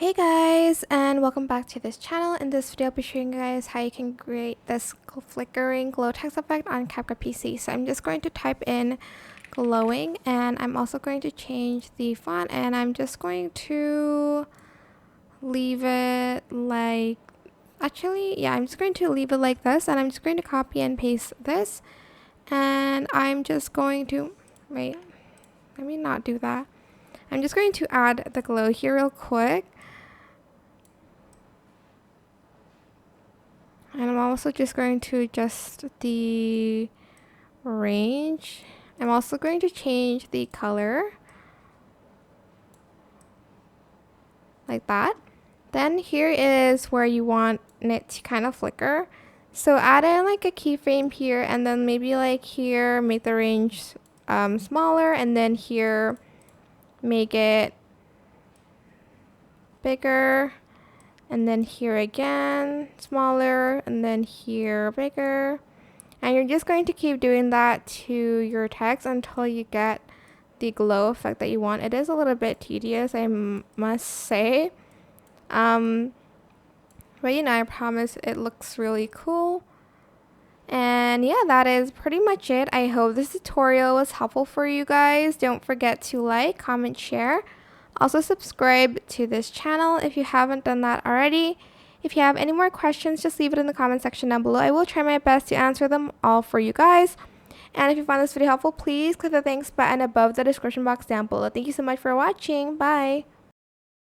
Hey guys, and welcome back to this channel. In this video I'll be showing you guys how you can create this flickering glow text effect on CapCut PC. So I'm just going to type in glowing, and I'm also going to change the font, and I'm just going to leave it like, I'm just going to leave it like this, and I'm just going to copy and paste this, and I'm just going to, wait, let me not do that. I'm just going to add the glow here real quick. And I'm also just going to adjust the range. I'm also going to change the color. Like that. Then here is where you want it to kind of flicker. So add in like a keyframe here, and then maybe like here, make the range smaller, and then here, make it bigger. And then here again, smaller, and then here, bigger. And you're just going to keep doing that to your text until you get the glow effect that you want. It is a little bit tedious, I must say. But you know, I promise it looks really cool. And yeah, that is pretty much it. I hope this tutorial was helpful for you guys. Don't forget to like, comment, share. Also subscribe to this channel if you haven't done that already. If you have any more questions, just leave it in the comment section down below. I will try my best to answer them all for you guys. And if you found this video helpful, please click the thanks button above the description box down below. Thank you so much for watching. Bye!